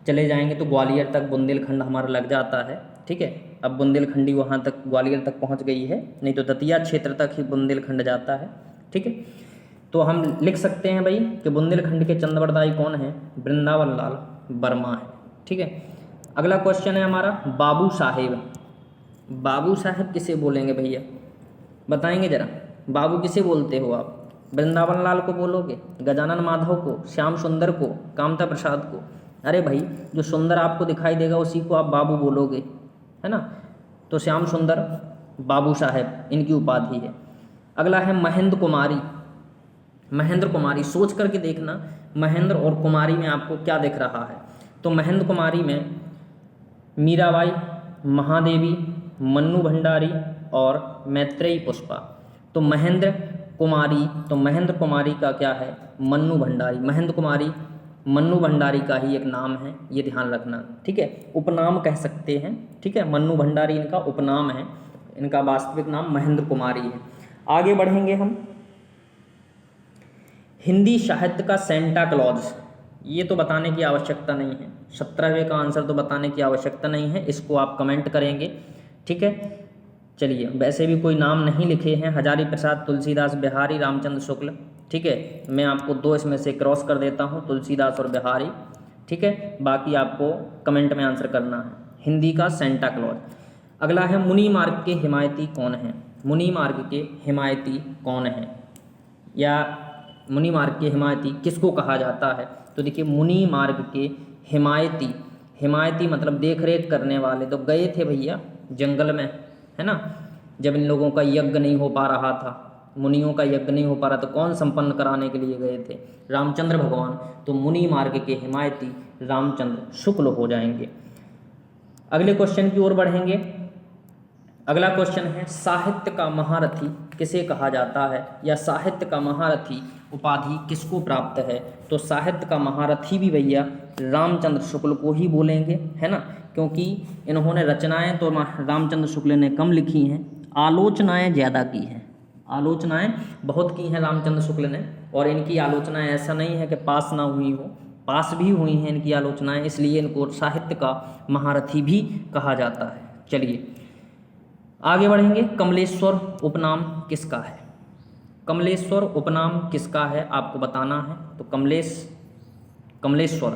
चले जाएंगे तो ग्वालियर तक बुंदेलखंड हमारा लग जाता है, ठीक है। अब बुंदेलखंडी वहाँ तक ग्वालियर तक पहुँच गई है, नहीं तो दतिया क्षेत्र तक ही बुंदेलखंड जाता है, ठीक है। तो हम लिख सकते हैं भाई कि बुंदेलखंड के चंदवरदाई कौन है? वृंदावन लाल वर्मा है, ठीक है। अगला क्वेश्चन है हमारा बाबू साहेब। बाबू साहेब किसे बोलेंगे भैया? बताएंगे जरा, बाबू किसे बोलते हो आप? वृंदावन लाल को बोलोगे, गजानन माधव को, श्याम सुंदर को, कामता प्रसाद को? अरे भाई, जो सुंदर आपको दिखाई देगा उसी को आप बाबू बोलोगे, है ना। तो श्याम सुंदर, बाबू साहेब इनकी उपाधि है। अगला है महेंद्र कुमारी। महेंद्र कुमारी, सोच करके देखना महेंद्र और कुमारी में आपको क्या दिख रहा है। तो महेंद्र कुमारी में मीराबाई, महादेवी, मन्नू भंडारी और मैत्रेयी पुष्पा। तो महेंद्र कुमारी का क्या है, मन्नू भंडारी। महेंद्र कुमारी मन्नू भंडारी का ही एक नाम है, ये ध्यान रखना, ठीक है, उपनाम कह सकते हैं, ठीक है। मन्नू भंडारी इनका उपनाम है, इनका वास्तविक नाम महेंद्र कुमारी है। आगे बढ़ेंगे हम। हिंदी साहित्य का सेंटा क्लॉज, ये तो बताने की आवश्यकता नहीं है, 17वें का आंसर तो बताने की आवश्यकता नहीं है, इसको आप कमेंट करेंगे, ठीक है। चलिए, वैसे भी कोई नाम नहीं लिखे हैं, हजारी प्रसाद, तुलसीदास, बिहारी, रामचंद्र शुक्ल, ठीक है। मैं आपको 2 इसमें से क्रॉस कर देता हूँ, तुलसीदास और बिहारी, ठीक है। बाकी आपको कमेंट में आंसर करना है। हिंदी का सेंटा क्लॉज। अगला है मुनि मार्ग के हिमायती कौन है। मुनि मार्ग के हिमायती कौन है, या मुनि मार्ग के हिमायती किसको कहा जाता है। तो देखिए, मुनि मार्ग के हिमायती मतलब देख रेख करने वाले। तो गए थे भैया जंगल में, है ना, जब इन लोगों का यज्ञ नहीं हो पा रहा था, मुनियों का यज्ञ नहीं हो पा रहा, तो कौन संपन्न कराने के लिए गए थे, रामचंद्र भगवान। तो मुनि मार्ग के हिमायती रामचंद्र शुक्ल हो जाएंगे। अगले क्वेश्चन की ओर बढ़ेंगे। अगला क्वेश्चन है, साहित्य का महारथी किसे कहा जाता है, या साहित्य का महारथी उपाधि किसको प्राप्त है। तो साहित्य का महारथी भी भैया रामचंद्र शुक्ल को ही बोलेंगे, है ना, क्योंकि इन्होंने रचनाएं तो रामचंद्र शुक्ल ने कम लिखी हैं, आलोचनाएं ज़्यादा की हैं, आलोचनाएं बहुत की हैं रामचंद्र शुक्ल ने। और इनकी आलोचनाएं ऐसा नहीं है कि पास ना हुई हो, पास भी हुई हैं इनकी आलोचनाएं, इसलिए इनको साहित्य का महारथी भी कहा जाता है। चलिए आगे बढ़ेंगे। कमलेश्वर उपनाम किसका है। कमलेश्वर उपनाम किसका है आपको बताना है। तो कमलेश्वर,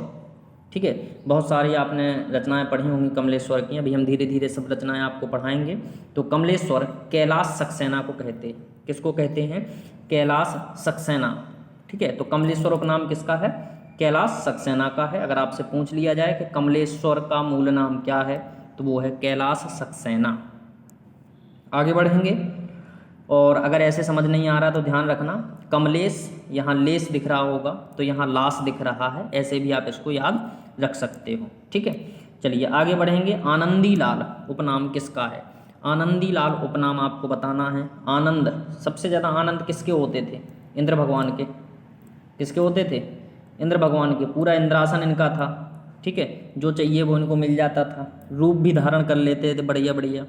ठीक है। बहुत सारी आपने रचनाएं पढ़ी होंगी कमलेश्वर की, अभी हम धीरे धीरे सब रचनाएं आपको पढ़ाएंगे। तो कमलेश्वर कैलाश सक्सेना को कहते हैं। किसको कहते हैं, कैलाश सक्सेना, ठीक है। तो कमलेश्वर उपनाम किसका है, कैलाश सक्सेना का है। अगर आपसे पूछ लिया जाए कि कमलेश्वर का मूल नाम क्या है, तो वो है कैलाश सक्सेना। आगे बढ़ेंगे, और अगर ऐसे समझ नहीं आ रहा तो ध्यान रखना, कमलेश यहाँ लेस दिख रहा होगा, तो यहाँ लाश दिख रहा है, ऐसे भी आप इसको याद रख सकते हो, ठीक है। चलिए आगे बढ़ेंगे। आनंदी लाल उपनाम किसका है। आनंदी लाल उपनाम आपको बताना है। आनंद, सबसे ज़्यादा आनंद किसके होते थे, इंद्र भगवान के। किसके होते थे, इंद्र भगवान के। पूरा इंद्रासन इनका था, ठीक है, जो चाहिए वो इनको मिल जाता था, रूप भी धारण कर लेते थे बढ़िया बढ़िया,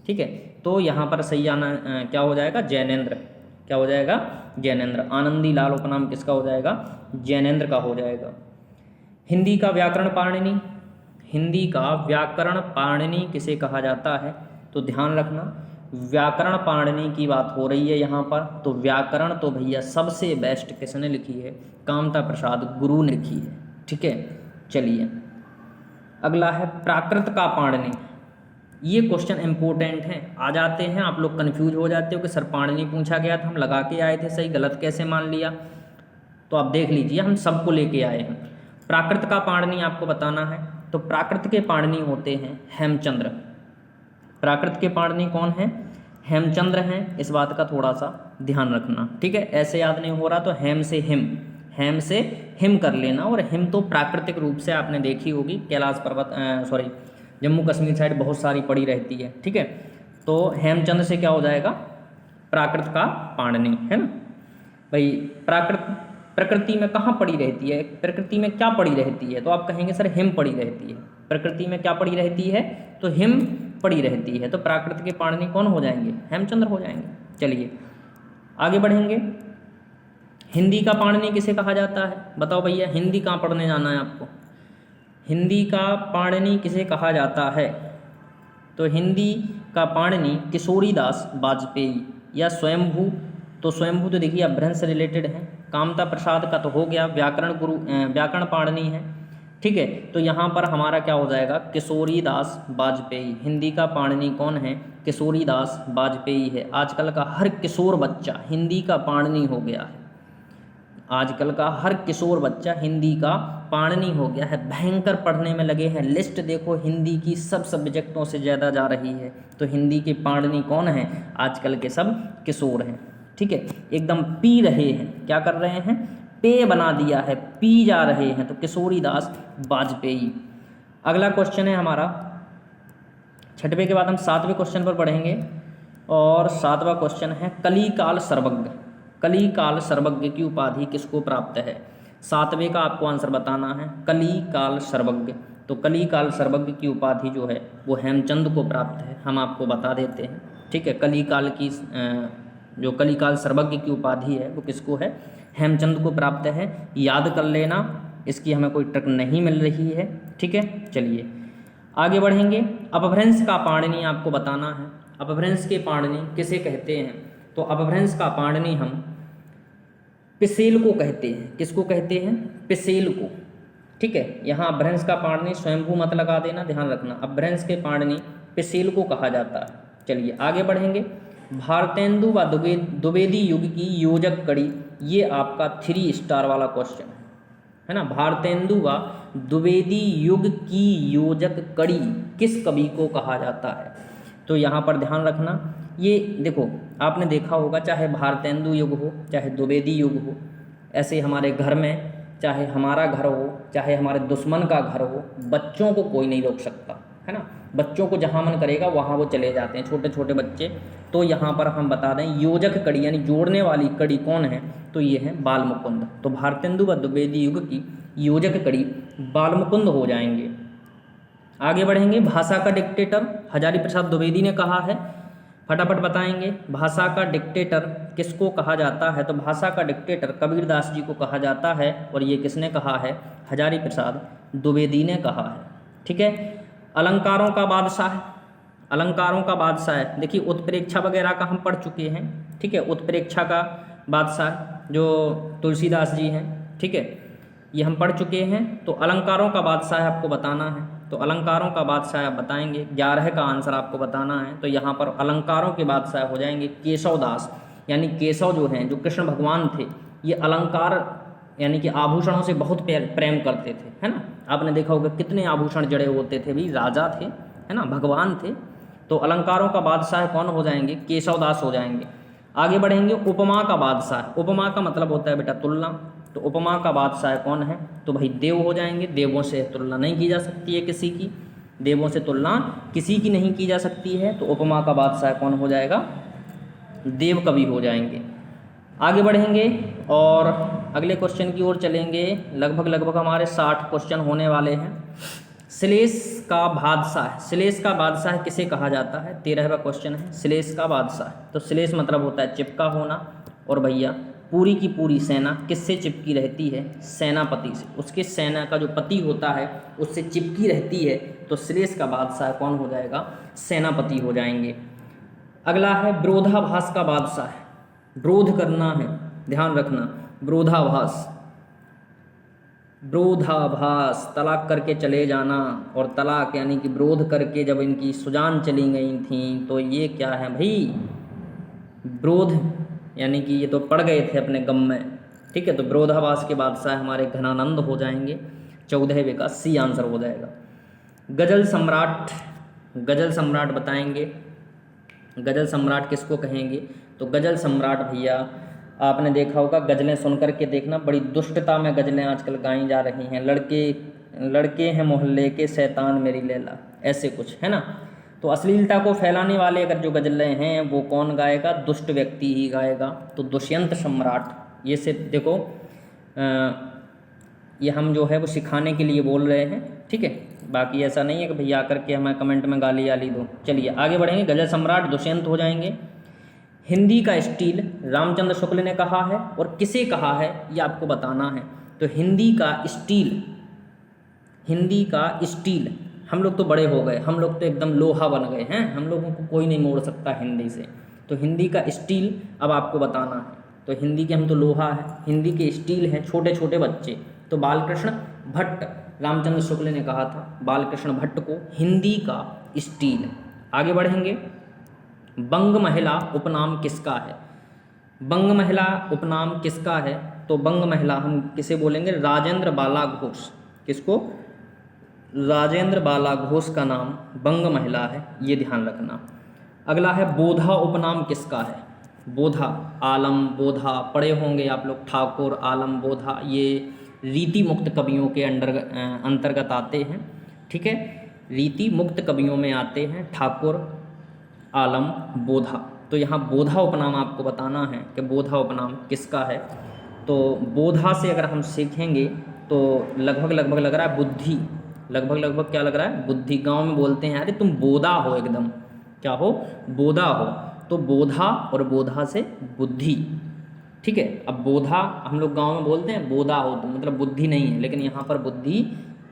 ठीक है। तो यहाँ पर सही आना क्या हो जाएगा, जैनेन्द्र। क्या हो जाएगा, जैनेन्द्र। आनंदी लाल उपनाम किसका हो जाएगा, जैनेन्द्र का हो जाएगा। हिंदी का व्याकरण पाणिनि, हिंदी का व्याकरण पाणिनि किसे कहा जाता है। तो ध्यान रखना, व्याकरण पाणिनि की बात हो रही है यहाँ पर। तो व्याकरण तो भैया सबसे बेस्ट किसने लिखी है, कामता प्रसाद गुरु ने लिखी है, ठीक है। चलिए अगला है प्राकृत का पाणिनि। ये क्वेश्चन इंपॉर्टेंट है, आ जाते हैं आप लोग कंफ्यूज हो जाते हो कि सर पाणिनि पूछा गया था, हम लगा के आए थे, सही गलत कैसे मान लिया। तो आप देख लीजिए, हम सबको लेके आए हैं। प्राकृत का पाणिनि आपको बताना है। तो प्राकृत के पाणिनि होते हैं हेमचंद्र। प्राकृत के पाणिनि कौन है, हेमचंद्र हैं, इस बात का थोड़ा सा ध्यान रखना, ठीक है। ऐसे याद नहीं हो रहा तो हेम से हिम कर लेना। और हिम तो प्राकृतिक रूप से आपने देखी होगी, कैलाश पर्वत जम्मू कश्मीर साइड बहुत सारी पड़ी रहती है, ठीक है। तो हेमचंद्र से क्या हो जाएगा, प्राकृत का पाणिनि, है ना भाई। प्रकृति में कहाँ पड़ी रहती है, प्रकृति में क्या पड़ी रहती है, तो आप कहेंगे सर हिम पड़ी रहती है। प्रकृति में क्या पड़ी रहती है, तो हिम पड़ी रहती है। तो प्राकृत के पाणिनि कौन हो जाएंगे, हेमचंद्र हो जाएंगे। चलिए आगे बढ़ेंगे। हिंदी का पाणिनि किसे कहा जाता है, बताओ भैया, हिंदी कहाँ पढ़ने जाना है आपको। हिंदी का पाणिनि किसे कहा जाता है। तो हिंदी का पाणिनि किशोरीदास वाजपेयी या स्वयंभू। तो स्वयंभू तो देखिए अपभ्रंश से रिलेटेड है। कामता प्रसाद का तो हो गया, व्याकरण पाणिनि है, ठीक है। तो यहाँ पर हमारा क्या हो जाएगा, किशोरीदास वाजपेयी। हिंदी का पाणिनि कौन है, किशोरीदास वाजपेयी है। आजकल का हर किशोर बच्चा हिंदी का पाणिनि हो गया है। आजकल का हर किशोर बच्चा हिंदी का पाणिनि हो गया है, भयंकर पढ़ने में लगे हैं। लिस्ट देखो, हिंदी की सब सब्जेक्टों से ज़्यादा जा रही है। तो हिंदी के पाणिनि कौन है, आजकल के सब किशोर हैं, ठीक है, एकदम पी रहे हैं, क्या कर रहे हैं, पेय बना दिया है, पी जा रहे हैं, तो किशोरीदास वाजपेयी। अगला क्वेश्चन है हमारा, छठवें के बाद हम सातवें क्वेश्चन पर बढ़ेंगे, और सातवां क्वेश्चन है कलिकाल सर्वज्ञ। कलिकाल सर्वज्ञ की उपाधि किसको प्राप्त है? सातवें का आपको आंसर बताना है, कलिकाल सर्वज्ञ। तो कलिकाल सर्वज्ञ की उपाधि जो है वो हेमचंद को प्राप्त है, हम आपको बता देते हैं। ठीक है, कलिकाल की जो कलिकाल सर्वज्ञ की उपाधि है वो किसको है? हेमचंद को प्राप्त है। याद कर लेना, इसकी हमें कोई ट्रिक नहीं मिल रही है। ठीक है, चलिए आगे बढ़ेंगे। अपभ्रंश का पाणिनि आपको बताना है। अपभ्रंश के पाणिनि किसे कहते हैं? तो अपभ्रंश का पाणिनि हम पिसेल को कहते हैं। किसको कहते हैं? पिसेल को। ठीक है, यहाँ अपभ्रंश का पाणिनि स्वयंभू मत लगा देना, ध्यान रखना। अपभ्रंश के पाणिनि पिसेल को कहा जाता है। चलिए आगे बढ़ेंगे। भारतेंदु व द्विवेदी युग की योजक कड़ी, ये आपका 3 स्टार वाला क्वेश्चन है ना। भारतेंदु व द्विवेदी युग की योजक कड़ी किस कवि को कहा जाता है? तो यहाँ पर ध्यान रखना, ये देखो आपने देखा होगा, चाहे भारतेंदु युग हो चाहे द्विवेदी युग हो, ऐसे हमारे घर में, चाहे हमारा घर हो चाहे हमारे दुश्मन का घर हो, बच्चों को कोई नहीं रोक सकता, है ना। बच्चों को जहाँ मन करेगा वहाँ वो चले जाते हैं, छोटे छोटे बच्चे। तो यहाँ पर हम बता दें, योजक कड़ी यानी जोड़ने वाली कड़ी कौन है? तो ये है बालमुकुंद। तो भारतेंदु व द्विवेदी युग की योजक कड़ी बालमुकुंद हो जाएंगे। आगे बढ़ेंगे। भाषा का डिक्टेटर हजारी प्रसाद द्विवेदी ने कहा है, फटाफट बताएंगे। भाषा का डिक्टेटर किसको कहा जाता है? तो भाषा का डिक्टेटर कबीरदास जी को कहा जाता है, और ये किसने कहा है? हजारी प्रसाद द्विवेदी ने कहा है। ठीक है, अलंकारों का बादशाह, अलंकारों का बादशाह है। देखिए उत्प्रेक्षा वगैरह का हम पढ़ चुके हैं। ठीक है, उत्प्रेक्षा का बादशाह जो तुलसीदास जी हैं, ठीक है, ये हम पढ़ चुके हैं। तो अलंकारों का बादशाह आपको बताना है, तो अलंकारों का बादशाह आप बताएंगे। 11 का आंसर आपको बताना है। तो यहाँ पर अलंकारों के बादशाह हो जाएंगे केशव दास, यानी केशव जो हैं, जो कृष्ण भगवान थे, ये अलंकार यानी कि आभूषणों से बहुत प्रेम करते थे, है ना। आपने देखा होगा कितने आभूषण जड़े होते थे, भी राजा थे, है ना, भगवान थे। तो अलंकारों का बादशाह कौन हो जाएंगे? केशव दास हो जाएंगे। आगे बढ़ेंगे। उपमा का बादशाह, उपमा का मतलब होता है बेटा तुलना। तो उपमा का बादशाह कौन है? तो भाई देव हो जाएंगे। देवों से तुलना नहीं की जा सकती है किसी की, देवों से तुलना किसी की नहीं की जा सकती है। तो उपमा का बादशाह कौन हो जाएगा? देव कवि हो जाएंगे। आगे बढ़ेंगे और अगले क्वेश्चन की ओर चलेंगे। लगभग हमारे 60 क्वेश्चन होने वाले हैं। श्लेष का बादशाह, श्लेष का बादशाह किसे कहा जाता है? 13वां क्वेश्चन है, श्लेष का बादशाह। तो श्लेष मतलब होता है चिपका होना, और भैया पूरी की पूरी सेना किससे चिपकी रहती है? सेनापति से। उसके सेना का जो पति होता है उससे चिपकी रहती है। तो श्लेष का बादशाह कौन हो जाएगा? सेनापति हो जाएंगे। अगला है विरोधाभास का बादशाह, विरोध करना है, ध्यान रखना। विरोधाभास, विरोधाभास तलाक करके चले जाना, और तलाक यानी कि विरोध करके जब इनकी सुजान चली गई थी, तो ये क्या है भाई? विरोध यानी कि ये तो पड़ गए थे अपने गम में। ठीक है, तो विरोधाभास के बादशाह हमारे घनानंद हो जाएंगे। 14वें का सी आंसर हो जाएगा। गजल सम्राट, गजल सम्राट बताएंगे। गजल सम्राट किसको कहेंगे? तो गजल सम्राट भैया आपने देखा होगा, गज़लें सुन कर के देखना, बड़ी दुष्टता में गज़लें आजकल गाई जा रही हैं। लड़के हैं मोहल्ले के शैतान मेरी लैला, ऐसे कुछ है ना। तो अश्लीलता को फैलाने वाले अगर जो गज़लें हैं वो कौन गाएगा? दुष्ट व्यक्ति ही गाएगा। तो दुष्यंत सम्राट, ये से देखो ये हम जो है वो सिखाने के लिए बोल रहे हैं। ठीक है, बाकी ऐसा नहीं है कि भैया आकर के हमें कमेंट में गाली आली दो। चलिए आगे बढ़ेंगे। गजल सम्राट दुष्यंत हो जाएंगे। हिंदी का स्टील रामचंद्र शुक्ल ने कहा है, और किसे कहा है ये आपको बताना है। तो हिंदी का स्टील, हिंदी का स्टील, हम लोग तो बड़े हो गए, हम लोग तो एकदम लोहा बन गए हैं, हम लोगों को कोई नहीं मोड़ सकता हिंदी से। तो हिंदी का स्टील अब आपको बताना है। तो हिंदी के हम तो लोहा है, हिंदी के स्टील हैं छोटे छोटे बच्चे। तो बालकृष्ण भट्ट, रामचंद्र शुक्ल ने कहा था बालकृष्ण भट्ट को हिंदी का स्टील। आगे बढ़ेंगे। बंग महिला उपनाम किसका है? बंग महिला उपनाम किसका है? तो बंग महिला हम किसे बोलेंगे? राजेंद्र बाला घोष। किसको? राजेंद्र बाला घोष का नाम बंग महिला है, ये ध्यान रखना। अगला है बोधा उपनाम किसका है? बोधा, आलम बोधा पढ़े होंगे आप लोग, ठाकुर आलम बोधा, ये रीति मुक्त कवियों के अंतर्गत आते हैं। ठीक है, रीति मुक्त कवियों में आते हैं ठाकुर आलम बोधा। तो यहाँ बोधा उपनाम आपको बताना है कि बोधा उपनाम किसका है। तो बोधा से अगर हम सीखेंगे तो लगभग लगभग लग रहा है बुद्धि, लगभग लगभग क्या लग रहा है, बुद्धि। गांव में बोलते हैं अरे तुम बोधा हो, एकदम क्या हो, बोधा हो। तो बोधा और बोधा से बुद्धि। ठीक है, अब बोधा हम लोग गांव में बोलते हैं बोधा हो तो मतलब बुद्धि नहीं है, लेकिन यहाँ पर बुद्धि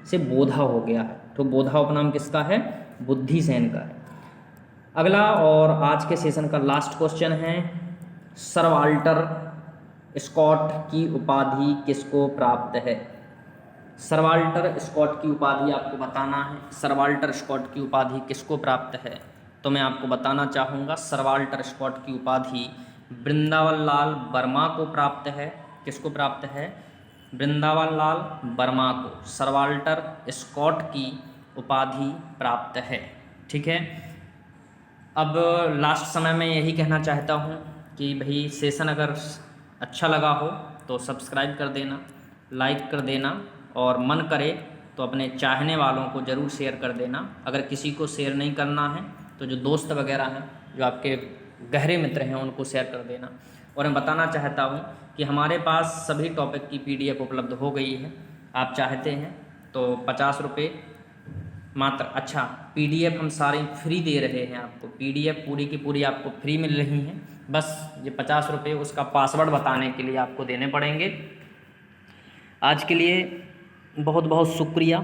से बोधा हो गया है। तो बोधा उपनाम किसका है, बुद्धिसेन का है। अगला और आज के सेशन का लास्ट क्वेश्चन है, सर वाल्टर स्कॉट की उपाधि किसको प्राप्त है। सर वाल्टर स्कॉट की उपाधि आपको बताना है। सर वाल्टर स्कॉट की उपाधि किसको प्राप्त है, तो मैं आपको बताना चाहूँगा सर वाल्टर स्कॉट की उपाधि वृंदावन लाल वर्मा को प्राप्त है। किसको प्राप्त है, वृंदावन लाल वर्मा को सर वाल्टर स्कॉट की उपाधि प्राप्त है। ठीक है, अब लास्ट समय में यही कहना चाहता हूँ कि भाई सेशन अगर अच्छा लगा हो तो सब्सक्राइब कर देना, लाइक कर देना, और मन करे तो अपने चाहने वालों को ज़रूर शेयर कर देना। अगर किसी को शेयर नहीं करना है तो जो दोस्त वगैरह हैं, जो आपके गहरे मित्र हैं, उनको शेयर कर देना। और मैं बताना चाहता हूँ कि हमारे पास सभी टॉपिक की PDF उपलब्ध हो गई है। आप चाहते हैं तो 50 रुपये मात्र, अच्छा PDF हम सारी फ्री दे रहे हैं आपको, PDF पूरी की पूरी आपको फ्री मिल रही हैं। बस ये 50 रुपये उसका पासवर्ड बताने के लिए आपको देने पड़ेंगे। आज के लिए बहुत बहुत शुक्रिया।